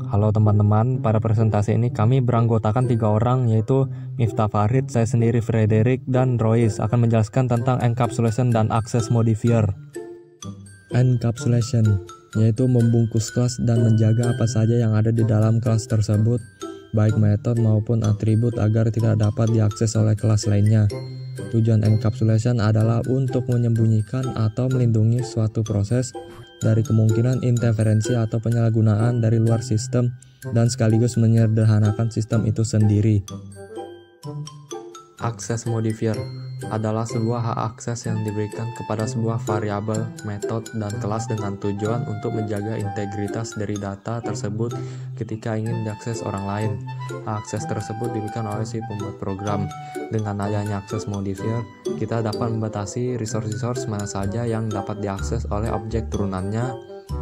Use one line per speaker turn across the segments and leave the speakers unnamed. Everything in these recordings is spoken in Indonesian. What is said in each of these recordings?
Halo teman-teman, pada presentasi ini kami beranggotakan 3 orang, yaitu Miftah Farid, saya sendiri Frederick, dan Royce akan menjelaskan tentang encapsulation dan access modifier. Encapsulation yaitu membungkus kelas dan menjaga apa saja yang ada di dalam kelas tersebut, baik metode maupun atribut, agar tidak dapat diakses oleh kelas lainnya. Tujuan encapsulation adalah untuk menyembunyikan atau melindungi suatu proses dari kemungkinan interferensi atau penyalahgunaan dari luar sistem dan sekaligus menyederhanakan sistem itu sendiri. Access modifier adalah sebuah hak akses yang diberikan kepada sebuah variabel, metode, dan kelas dengan tujuan untuk menjaga integritas dari data tersebut ketika ingin diakses orang lain. Hak akses tersebut diberikan oleh si pembuat program. Dengan adanya access modifier, kita dapat membatasi resource mana saja yang dapat diakses oleh objek turunannya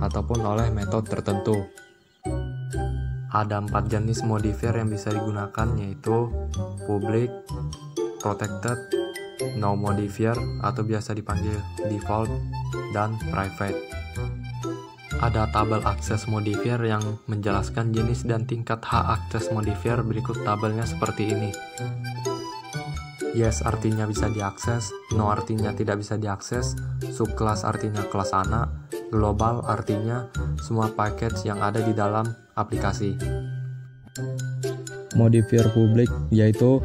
ataupun oleh metode tertentu. Ada 4 jenis modifier yang bisa digunakan, yaitu public, protected, no modifier atau biasa dipanggil default, dan private. Ada tabel akses modifier yang menjelaskan jenis dan tingkat hak akses modifier. Berikut tabelnya seperti ini. Yes artinya bisa diakses, no artinya tidak bisa diakses, subclass artinya kelas anak, global artinya semua package yang ada di dalam aplikasi. Modifier publik yaitu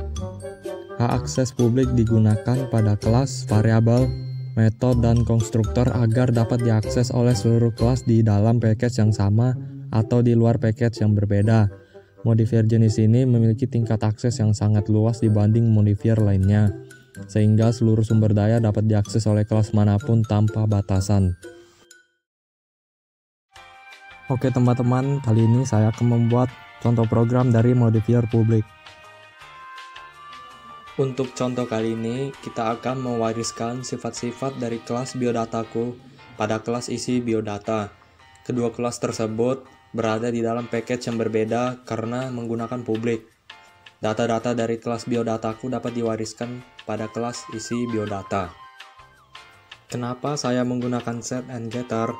hak akses publik digunakan pada kelas, variabel, metode, dan konstruktor agar dapat diakses oleh seluruh kelas di dalam package yang sama atau di luar package yang berbeda. Modifier jenis ini memiliki tingkat akses yang sangat luas dibanding modifier lainnya, sehingga seluruh sumber daya dapat diakses oleh kelas manapun tanpa batasan. Oke teman-teman, kali ini saya akan membuat contoh program dari modifier publik. Untuk contoh kali ini, kita akan mewariskan sifat-sifat dari kelas biodataku pada kelas isi biodata. Kedua kelas tersebut berada di dalam package yang berbeda karena menggunakan publik. Data-data dari kelas biodataku dapat diwariskan pada kelas isi biodata. Kenapa saya menggunakan set and getter?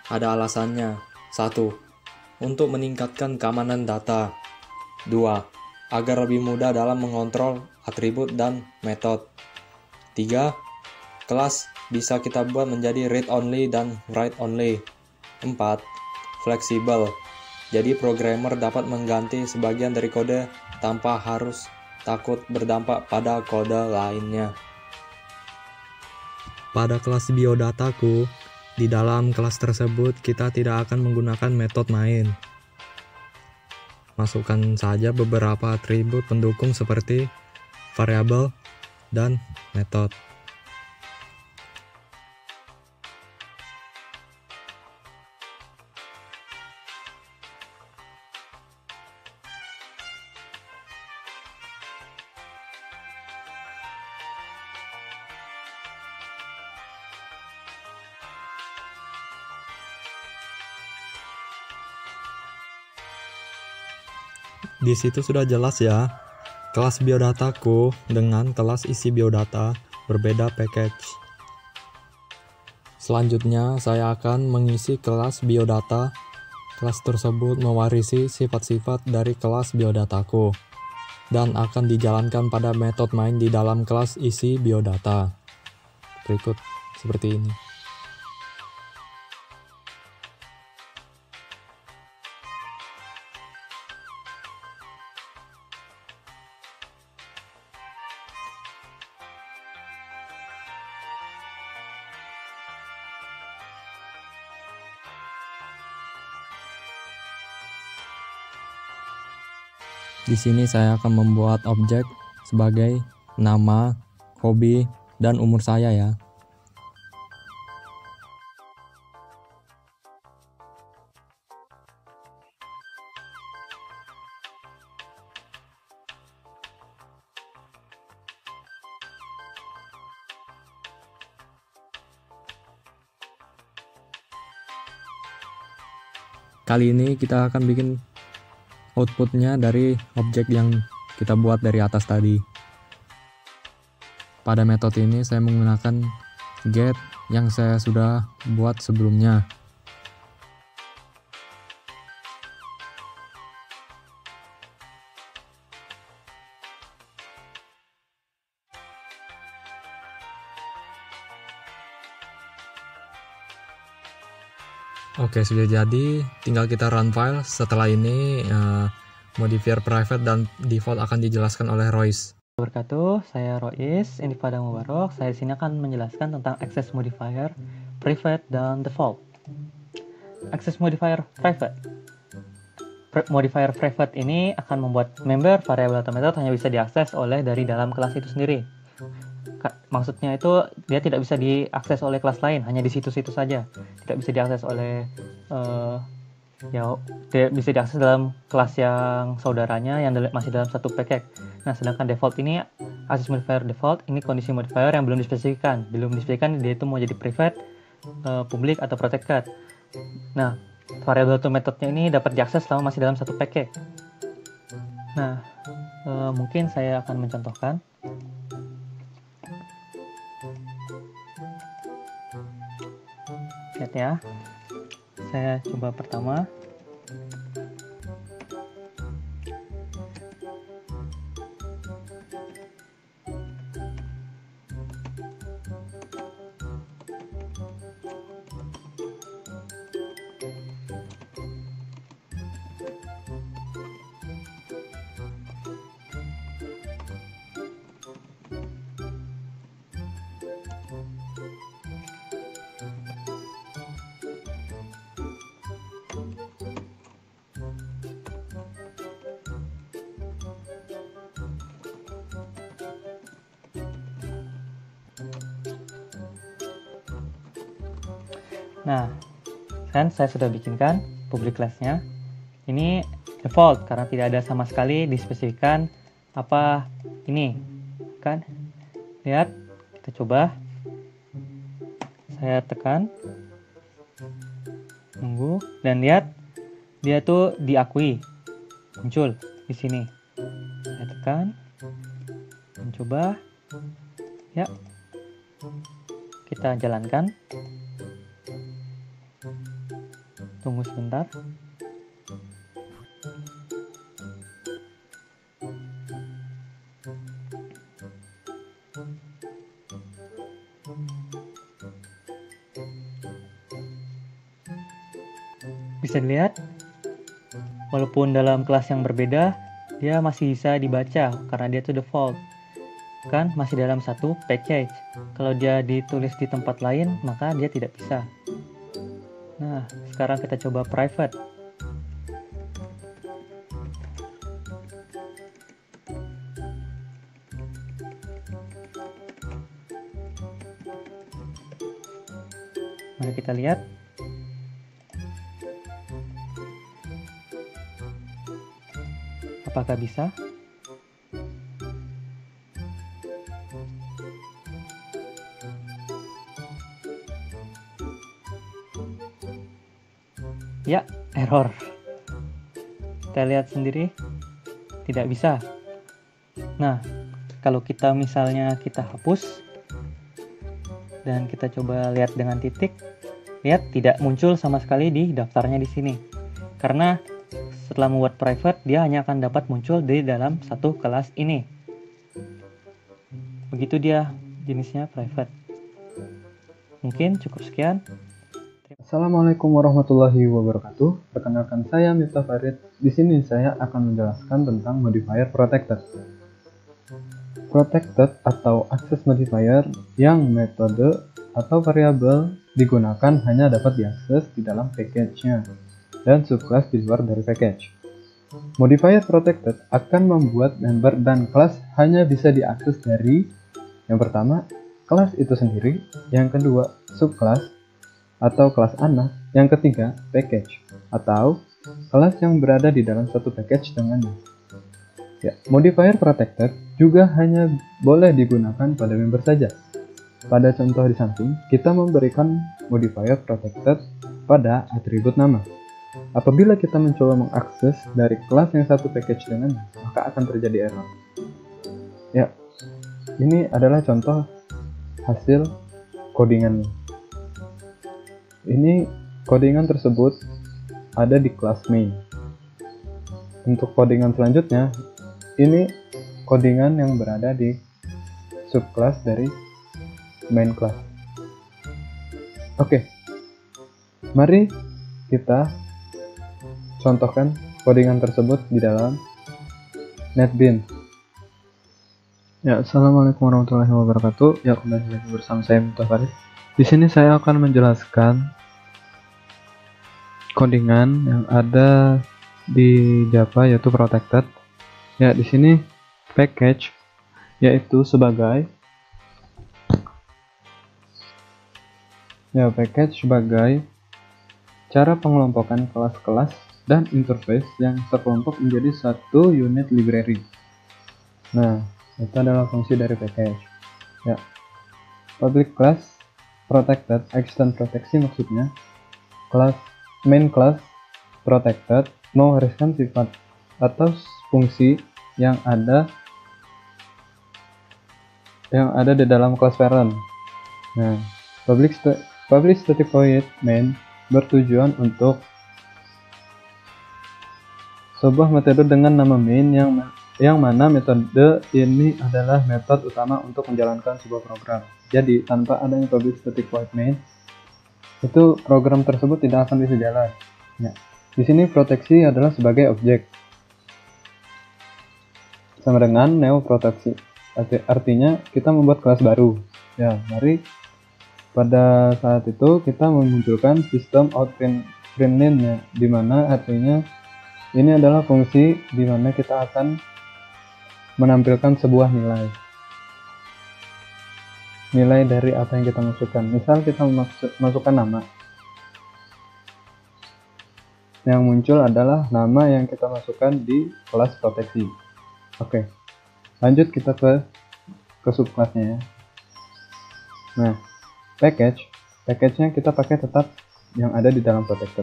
Ada alasannya. 1. Untuk meningkatkan keamanan data. 2. Agar lebih mudah dalam mengontrol atribut dan metode. 3. Kelas bisa kita buat menjadi read only dan write only. 4. Fleksibel. Jadi programmer dapat mengganti sebagian dari kode tanpa harus takut berdampak pada kode lainnya. Pada kelas biodataku, di dalam kelas tersebut kita tidak akan menggunakan metode main. Masukkan saja beberapa atribut pendukung seperti variabel dan metode. Di situ sudah jelas ya, kelas biodataku dengan kelas isi biodata berbeda package. Selanjutnya saya akan mengisi kelas biodata. Kelas tersebut mewarisi sifat-sifat dari kelas biodataku dan akan dijalankan pada metode main di dalam kelas isi biodata. Berikut seperti ini. Di sini saya akan membuat objek sebagai nama, hobi, dan umur saya ya. Kali ini kita akan bikin outputnya dari objek yang kita buat dari atas tadi. Pada metode ini saya menggunakan get yang saya sudah buat sebelumnya. Oke, sudah jadi, tinggal kita run file. Setelah ini modifier private dan default akan dijelaskan oleh Royce.
Wabarakatuh, saya Royce, ini pada Mubarok. Saya di sini akan menjelaskan tentang access modifier private dan default. Access modifier private. Modifier private ini akan membuat member, variable atau method hanya bisa diakses oleh dari dalam kelas itu sendiri. Maksudnya itu dia tidak bisa diakses oleh kelas lain, hanya di situ-situ saja. Tidak bisa diakses oleh dia bisa diakses dalam kelas yang saudaranya yang masih dalam satu package. Nah, sedangkan default ini access modifier default ini kondisi modifier yang belum dispesifikan. Dia itu mau jadi private, public atau protected. Nah, variable atau methodnya ini dapat diakses selama masih dalam satu package. Nah, mungkin saya akan mencontohkan. Lihat ya, saya coba pertama. Nah, kan saya sudah bikinkan public class-nya. Ini default karena tidak ada sama sekali dispesifikan apa ini. Kan? Lihat, kita coba. Saya tekan. Tunggu dan lihat dia tuh diakui. Muncul di sini. Saya tekan. Mencoba. Ya. Kita jalankan. Tunggu sebentar. Bisa dilihat, walaupun dalam kelas yang berbeda, dia masih bisa dibaca karena dia itu default. Kan masih dalam satu package. Kalau dia ditulis di tempat lain, maka dia tidak bisa. Nah, sekarang kita coba private. Mari kita lihat. Apakah bisa? Ya, error. Kita lihat sendiri, tidak bisa. Nah, kalau kita misalnya kita hapus, dan kita coba lihat dengan titik, lihat tidak muncul sama sekali di daftarnya di sini. Karena setelah membuat private, dia hanya akan dapat muncul di dalam satu kelas ini. Begitu dia jenisnya private. Mungkin cukup sekian.
Assalamualaikum warahmatullahi wabarakatuh. Perkenalkan, saya Miftah Farid. Di sini saya akan menjelaskan tentang modifier protected. Protected atau access modifier yang metode atau variabel digunakan hanya dapat diakses di dalam package-nya dan subclass di luar dari package. Modifier protected akan membuat member dan kelas hanya bisa diakses dari yang pertama, kelas itu sendiri, yang kedua, subclass atau kelas anak, yang ketiga, package, atau kelas yang berada di dalam satu package dengannya. Ya, modifier protected juga hanya boleh digunakan pada member saja. Pada contoh di samping, kita memberikan modifier protected pada atribut nama. Apabila kita mencoba mengakses dari kelas yang satu package dengannya, maka akan terjadi error. Ya, ini adalah contoh hasil codingannya. Ini codingan tersebut ada di kelas main. Untuk codingan selanjutnya, ini codingan yang berada di subclass dari main class. Oke, mari kita contohkan codingan tersebut di dalam NetBeans. Ya, assalamualaikum warahmatullahi wabarakatuh. Ya, kembali lagi bersama saya Miftah Farid. Di sini saya akan menjelaskan codingan yang ada di Java yaitu protected. Ya, di sini package yaitu sebagai cara pengelompokan kelas-kelas dan interface yang terkelompok menjadi satu unit library. Nah, itu adalah fungsi dari package. Ya, public class protected, extend proteksi maksudnya. Main class protected, mewariskan sifat atau fungsi yang ada di dalam kelas parent. Nah, public static void main bertujuan untuk sebuah metode dengan nama main yang mana metode ini adalah metode utama untuk menjalankan sebuah program. Jadi tanpa adanya public static void main, itu program tersebut tidak akan bisa jalan. Ya. Di sini proteksi adalah sebagai objek, sama dengan neo proteksi. Artinya kita membuat kelas baru. Ya, mari pada saat itu kita memunculkan sistem out println nya, di mana artinya ini adalah fungsi di mana kita akan menampilkan sebuah nilai dari apa yang kita masukkan. Misal kita masukkan nama, yang muncul adalah nama yang kita masukkan di kelas proteksi. Oke, lanjut kita ke subkelasnya ya. Nah, package-nya kita pakai tetap yang ada di dalam protected.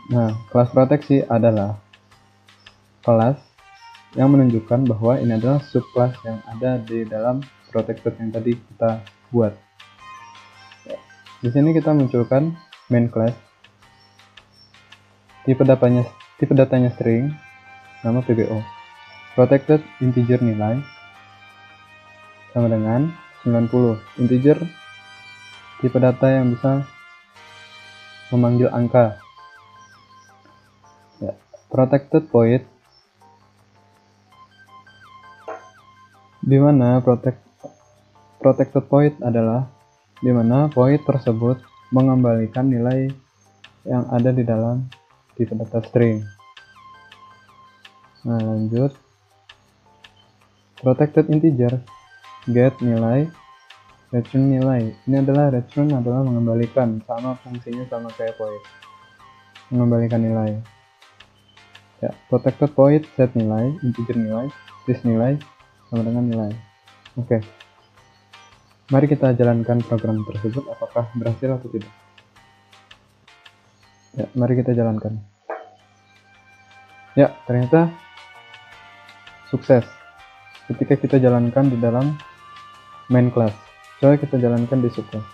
Nah, kelas proteksi adalah kelas yang menunjukkan bahwa ini adalah subclass yang ada di dalam protected yang tadi kita buat. Di sini kita munculkan main class, tipe datanya string, nama PBO, protected integer nilai sama dengan 90, integer tipe data yang bisa memanggil angka. Ya, protected void, di mana protected void adalah di mana void tersebut mengembalikan nilai yang ada di dalam tipe data string. Nah, lanjut protected integer get nilai, return nilai. Ini adalah return adalah mengembalikan, sama fungsinya sama kayak void, mengembalikan nilai. Ya, protected void set nilai, integer nilai, this nilai sama dengan nilai. Oke. Mari kita jalankan program tersebut, apakah berhasil atau tidak. Ya, mari kita jalankan. Ya, ternyata sukses ketika kita jalankan di dalam main class. Coba kita jalankan di subclass.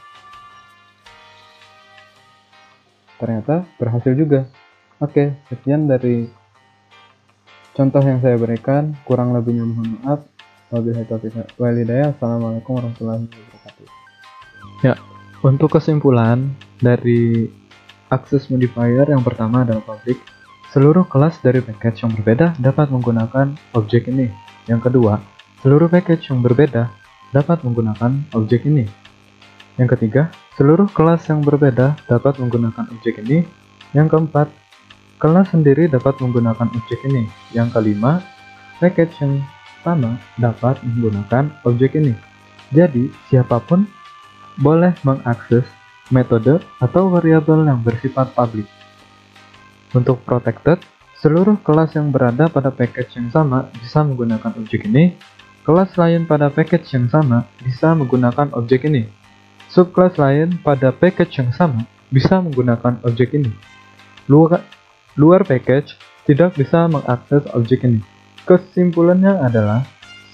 Ternyata berhasil juga. Oke, sekian dari contoh yang saya berikan. Kurang lebihnya mohon maaf. Wabillahi taufiq wal hidayah. Assalamualaikum warahmatullahi wabarakatuh. Ya, untuk kesimpulan dari access modifier yang pertama adalah public. Seluruh kelas dari package yang berbeda dapat menggunakan objek ini. Yang kedua, seluruh package yang berbeda dapat menggunakan objek ini. Yang ketiga, seluruh kelas yang berbeda dapat menggunakan objek ini. Yang keempat, kelas sendiri dapat menggunakan objek ini. Yang kelima, package yang sama dapat menggunakan objek ini. Jadi, siapapun boleh mengakses metode atau variabel yang bersifat public. Untuk protected, seluruh kelas yang berada pada package yang sama bisa menggunakan objek ini. Kelas lain pada package yang sama bisa menggunakan objek ini. Subkelas lain pada package yang sama bisa menggunakan objek ini. Luar package tidak bisa mengakses objek ini. Kesimpulannya adalah,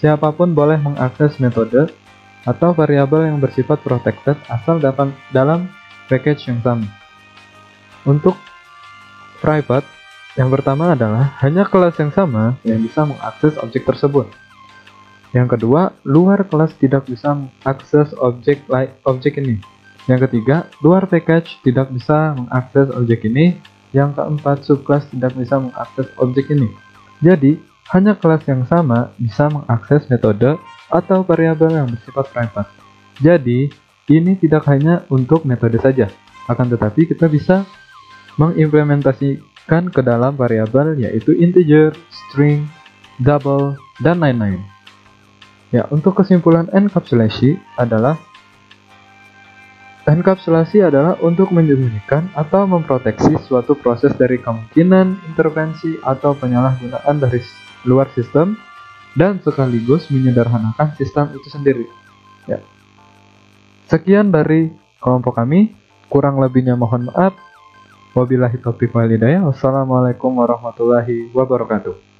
siapapun boleh mengakses metode atau variabel yang bersifat protected asal dalam package yang sama. Untuk private, yang pertama adalah hanya kelas yang sama yang bisa mengakses objek tersebut. Yang kedua, luar kelas tidak bisa mengakses objek ini. Yang ketiga, luar package tidak bisa mengakses objek ini. Yang keempat, subclass tidak bisa mengakses objek ini. Jadi, hanya kelas yang sama bisa mengakses metode atau variabel yang bersifat private. Jadi, ini tidak hanya untuk metode saja, akan tetapi kita bisa mengimplementasikan ke dalam variabel yaitu integer, string, double, dan lain-lain. Ya, untuk kesimpulan enkapsulasi adalah untuk menyembunyikan atau memproteksi suatu proses dari kemungkinan intervensi atau penyalahgunaan dari luar sistem dan sekaligus menyederhanakan sistem itu sendiri. Ya. Sekian dari kelompok kami, kurang lebihnya mohon maaf. Wabillahi taufiq wal hidayah. Wassalamualaikum warahmatullahi wabarakatuh.